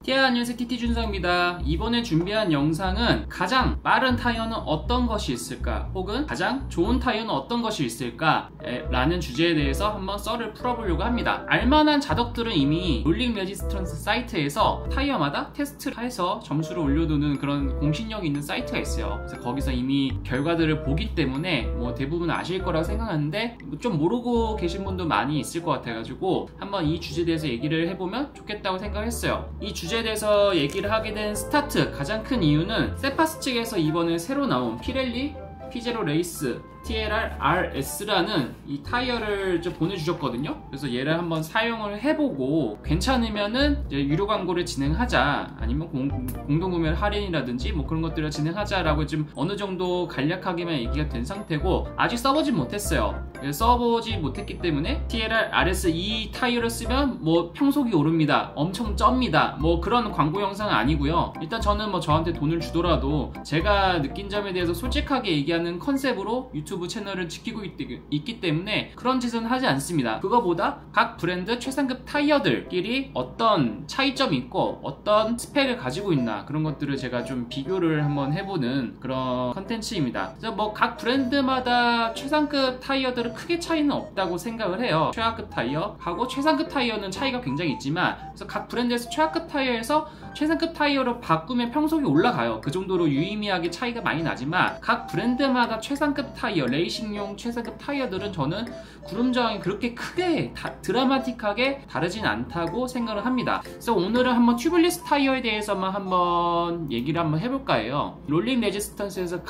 안녕하세요, TT준성입니다. 이번에 준비한 영상은 가장 빠른 타이어는 어떤 것이 있을까, 혹은 가장 좋은 타이어는 어떤 것이 있을까 라는 주제에 대해서 한번 썰을 풀어보려고 합니다. 알만한 자덕들은 이미 롤링 레지스턴스 사이트에서 타이어마다 테스트를 해서 점수를 올려두는 그런 공신력이 있는 사이트가 있어요. 그래서 거기서 이미 결과들을 보기 때문에 대부분 아실 거라고 생각하는데, 좀 모르고 계신 분도 많이 있을 것 같아가지고 한번 이 주제에 대해서 얘기를 해보면 좋겠다고 생각했어요. 이 주제에 대해서 얘기를 하게 된 스타트, 가장 큰 이유는 세파스 측에서 이번에 새로 나온 피렐리 P0 레이스 TLR-RS라는 이 타이어를 좀 보내주셨거든요. 그래서 얘를 한번 사용을 해보고 괜찮으면은 이제 유료 광고를 진행하자, 아니면 공동구매 할인이라든지 그런 것들을 진행하자라고 좀 어느 정도 간략하게만 얘기가 된 상태고, 아직 써보진 못했어요. 써보지 못했기 때문에 TLR-RS 이 타이어를 쓰면 평속이 오릅니다, 엄청 쩝니다, 그런 광고 영상은 아니고요. 일단 저는 저한테 돈을 주더라도 제가 느낀 점에 대해서 솔직하게 얘기하는 컨셉으로 유튜브 채널을 지키고 있기 때문에 그런 짓은 하지 않습니다. 그거보다 각 브랜드 최상급 타이어들끼리 어떤 차이점이 있고 어떤 스펙을 가지고 있나, 그런 것들을 제가 좀 비교를 한번 해보는 그런 컨텐츠입니다. 그래서 각 브랜드마다 최상급 타이어들은 크게 차이는 없다고 생각을 해요. 최하급 타이어하고 최상급 타이어는 차이가 굉장히 있지만, 그래서 각 브랜드에서 최하급 타이어에서 최상급 타이어로 바꾸면 평속이 올라가요. 그 정도로 유의미하게 차이가 많이 나지만, 각 브랜드마다 최상급 타이어, 레이싱용 최상급 타이어들은 저는 구름 저항이 그렇게 크게 드라마틱하게 다르진 않다고 생각을 합니다. 그래서 오늘은 한번 튜블리스 타이어에 대해서만 한번 얘기를 한번 해볼까 해요. 롤링 레지스턴스에서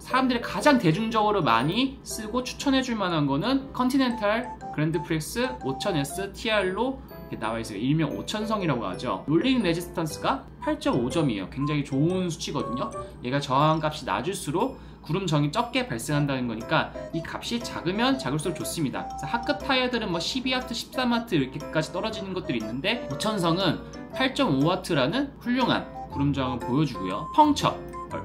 사람들이 가장 대중적으로 많이 쓰고 추천해줄 만한 거는 컨티넨탈 그랜드 프렉스 5000S TR로 나와있어요. 일명 5000성이라고 하죠. 롤링 레지스턴스가 8.5점이에요. 굉장히 좋은 수치거든요. 얘가 저항값이 낮을수록 구름 저항이 적게 발생한다는 거니까 이 값이 작으면 작을수록 좋습니다. 그래서 하급 타이어들은 12W, 13W 이렇게까지 떨어지는 것들이 있는데, 5000성은 8.5W라는 훌륭한 구름 저항을 보여주고요. 펑처,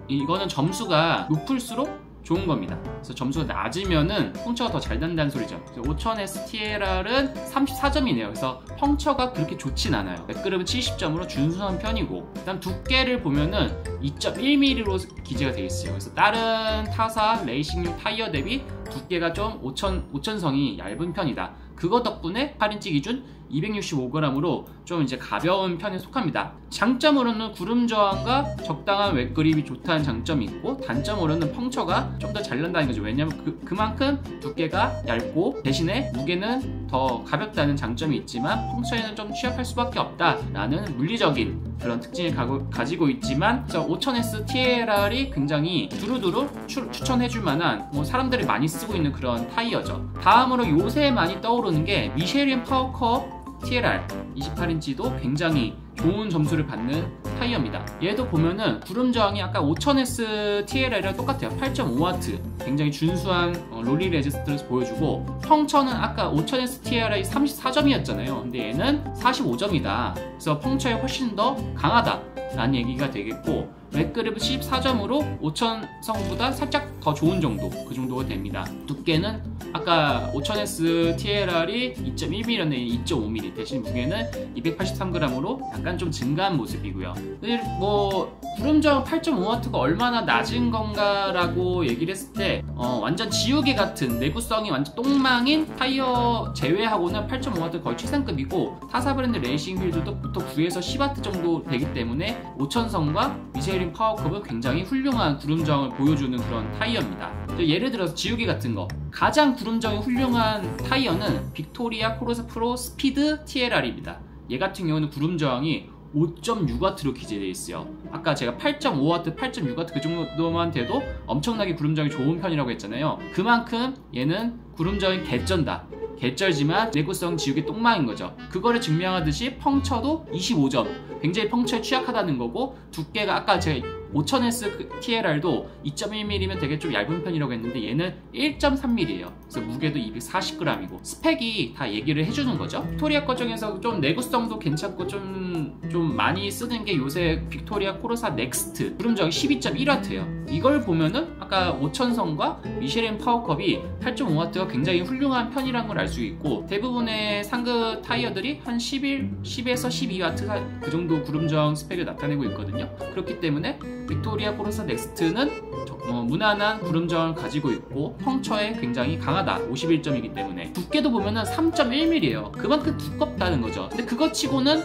이거는 점수가 높을수록 좋은 겁니다. 그래서 점수가 낮으면은 펑처가 더 잘 난다는 소리죠. 5000S TLR은 34점이네요. 그래서 펑처가 그렇게 좋진 않아요. 맥그립은 70점으로 준수한 편이고, 일단 두께를 보면은 2.1mm로 기재가 되어 있어요. 그래서 다른 타사 레이싱용 타이어 대비 두께가 좀 5000성이 얇은 편이다. 그거 덕분에 8인치 기준 265g으로 좀 이제 가벼운 편에 속합니다. 장점으로는 구름 저항과 적당한 웻그립이 좋다는 장점이 있고, 단점으로는 펑처가 좀 더 잘 난다는 거죠. 왜냐면 그만큼 두께가 얇고 대신에 무게는 더 가볍다는 장점이 있지만, 펑처에는 좀 취약할 수밖에 없다라는 물리적인 그런 특징을 가지고 있지만, 5000S TLR이 굉장히 두루두루 추천해줄 만한 사람들이 많이 쓰고 있는 그런 타이어죠. 다음으로 요새 많이 떠오르는 게 미쉐린 파워컵 TLR 28인치도 굉장히 좋은 점수를 받는 타이어입니다. 얘도 보면은 구름 저항이 아까 5000S TLR이랑 똑같아요. 8.5W, 굉장히 준수한 롤링 레지스턴스 보여주고, 펑처는 아까 5000S TLR이 34점이었잖아요. 근데 얘는 45점이다. 그래서 펑처에 훨씬 더 강하다 라는 얘기가 되겠고, 웻그립은 14점으로 5000성보다 살짝 더 좋은 정도, 그 정도가 됩니다. 두께는 아까 5000S TLR이 2.1mm였는데 2.5mm, 대신 무게는 283g으로 약간 좀 증가한 모습이고요. 구름 저항 8.5W가 얼마나 낮은 건가라고 얘기를 했을 때, 완전 지우개 같은 내구성이 완전 똥망인 타이어 제외하고는 8.5W 거의 최상급이고, 타사 브랜드 레이싱 휠들도 보통 9에서 10W 정도 되기 때문에 5000성과 미쉐린 파워컵은 굉장히 훌륭한 구름 저항을 보여주는 그런 타이어입니다. 예를 들어서 지우개 같은 거, 가장 구름 저항이 훌륭한 타이어는 빅토리아 코르사 프로 스피드 TLR입니다. 얘 같은 경우는 구름 저항이 5.6W로 기재되어 있어요. 아까 제가 8.5W, 8.6W 그 정도만 돼도 엄청나게 구름 저항이 좋은 편이라고 했잖아요. 그만큼 얘는 구름 저항이 개쩐다. 개쩔지만 내구성 지우개 똥망인 거죠. 그거를 증명하듯이 펑처도 25점, 굉장히 펑처에 취약하다는 거고, 두께가 아까 제가 5000S TLR도 2.1mm면 되게 좀 얇은 편이라고 했는데 얘는 1.3mm예요. 그래서 무게도 240g이고 스펙이 다 얘기를 해주는 거죠. 빅토리아 것 중에서 좀 내구성도 괜찮고 좀 많이 쓰는 게 요새 빅토리아 코르사 넥스트 구름정이 12.1W예요. 이걸 보면은 아까 5000성과 미쉐린 파워컵이 8.5W가 굉장히 훌륭한 편이라는 걸 알 수 있고, 대부분의 상급 타이어들이 한 10에서 12W 그 정도 구름정 스펙을 나타내고 있거든요. 그렇기 때문에 빅토리아 코르사 넥스트는 무난한 구름정을 가지고 있고 펑처에 굉장히 강하다. 51점이기 때문에 두께도 보면은 3.1mm예요. 그만큼 두껍다는 거죠. 근데 그거 치고는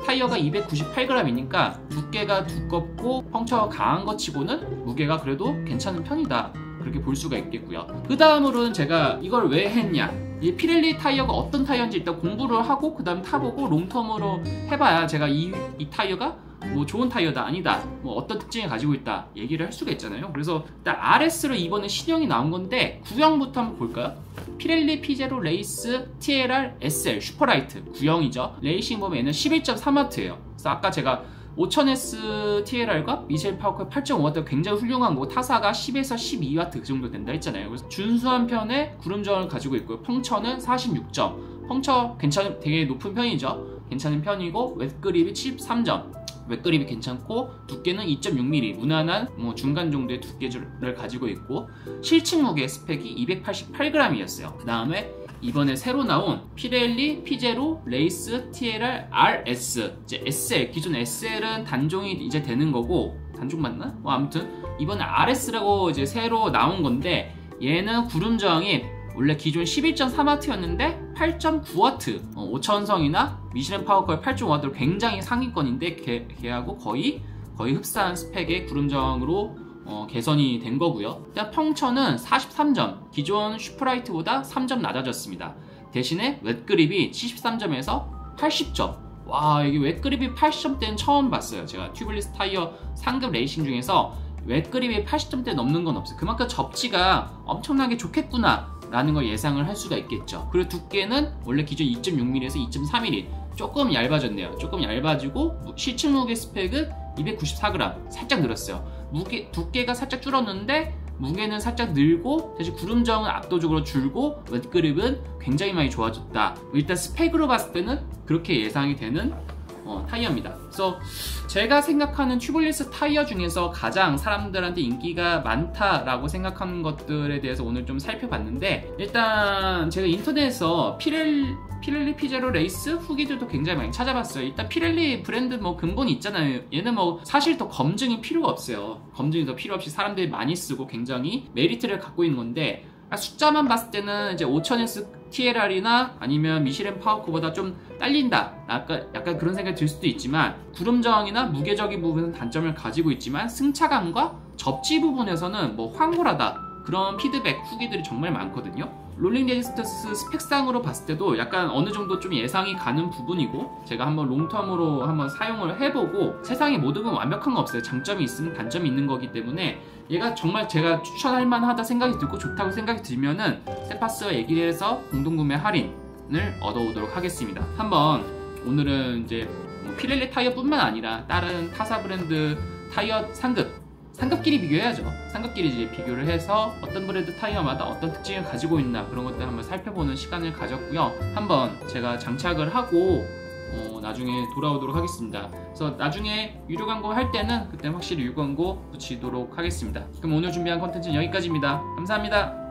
타이어가 298g이니까 두께가 두껍고 펑처가 강한 것 치고는 무게가 그래도 괜찮은 편이다, 그렇게 볼 수가 있겠고요. 그 다음으로는 제가 이걸 왜 했냐, 이 피렐리 타이어가 어떤 타이어인지 일단 공부를 하고 그 다음 타보고 롱텀으로 해봐야 제가 이 타이어가 뭐 좋은 타이어다 아니다, 뭐 어떤 특징을 가지고 있다 얘기를 할 수가 있잖아요. 그래서 일단 RS로 이번에 신형이 나온 건데 구형부터 한번 볼까요? 피렐리 피제로 레이스 TLR SL 슈퍼라이트 구형이죠. 레이싱 보면 얘는 11.3W예요. 그래서 아까 제가 5000S TLR과 미셸 파워컵 8.5W 굉장히 훌륭한 거고 타사가 10에서 12W 그 정도 된다 했잖아요. 그래서 준수한 편의 구름정을 가지고 있고요. 펑처는 46점. 펑처 되게 높은 편이죠. 괜찮은 편이고 웻그립이 73점. 웻그립이 괜찮고 두께는 2.6mm 무난한 중간 정도의 두께를 가지고 있고 실측 무게 스펙이 288g이었어요. 그 다음에 이번에 새로 나온 피렐리 피제로 레이스 TLR RS 이제 SL, 기존 SL은 단종이 이제 되는 거고, 단종 맞나? 아무튼 이번에 RS라고 이제 새로 나온 건데 얘는 구름저항이 원래 기존 11.3W였는데 8.9W 5000성이나 미쉐린 파워컵 8.5W로 굉장히 상위권인데 걔하고 거의 흡사한 스펙의 구름저항으로 개선이 된 거고요. 일단 펑처는 43점, 기존 슈퍼라이트보다 3점 낮아졌습니다. 대신에 웻그립이 73점에서 80점. 와, 이게 웻그립이 80점대는 처음 봤어요. 제가 튜블리스 타이어 상급 레이싱 중에서 웻그립이 80점대 넘는 건 없어요. 그만큼 접지가 엄청나게 좋겠구나 라는 걸 예상을 할 수가 있겠죠. 그리고 두께는 원래 기존 2.6mm에서 2.3mm 조금 얇아졌네요. 조금 얇아지고 실측 무게 스펙은 294g 살짝 늘었어요. 두께가 살짝 줄었는데 무게는 살짝 늘고 대신 구름정은 압도적으로 줄고 웻그립은 굉장히 많이 좋아졌다. 일단 스펙으로 봤을 때는 그렇게 예상이 되는 타이어입니다. 그래서 제가 생각하는 튜블리스 타이어 중에서 가장 사람들한테 인기가 많다라고 생각하는 것들에 대해서 오늘 좀 살펴봤는데, 일단 제가 인터넷에서 피렐리 피제로 레이스 후기들도 굉장히 많이 찾아봤어요. 일단 피렐리 브랜드 근본이 있잖아요. 얘는 사실 더 검증이 필요가 없어요. 검증이 더 필요 없이 사람들이 많이 쓰고 굉장히 메리트를 갖고 있는 건데, 숫자만 봤을 때는 이제 5000S TLR이나 아니면 미쉐린 파워컵보다 좀 딸린다, 약간 그런 생각이 들 수도 있지만 구름저항이나 무게적인 부분은 단점을 가지고 있지만 승차감과 접지 부분에서는 황홀하다, 그런 피드백 후기들이 정말 많거든요. 롤링 레지스턴스 스펙상으로 봤을 때도 약간 어느 정도 좀 예상이 가는 부분이고, 제가 한번 롱텀으로 한번 사용을 해보고 세상에 모든 건 완벽한 거 없어요. 장점이 있으면 단점이 있는 거기 때문에 얘가 정말 제가 추천할 만하다 생각이 들고 좋다고 생각이 들면은 세파스와 얘기를 해서 공동구매 할인을 얻어오도록 하겠습니다. 한번 오늘은 이제 피렐리 타이어뿐만 아니라 다른 타사 브랜드 타이어 상급끼리 비교해야죠. 상급끼리 이제 비교를 해서 어떤 브랜드 타이어마다 어떤 특징을 가지고 있나 그런 것들 한번 살펴보는 시간을 가졌고요. 한번 제가 장착을 하고 나중에 돌아오도록 하겠습니다. 그래서 나중에 유료 광고 할 때는 그때 확실히 유료 광고 붙이도록 하겠습니다. 그럼 오늘 준비한 컨텐츠는 여기까지입니다. 감사합니다.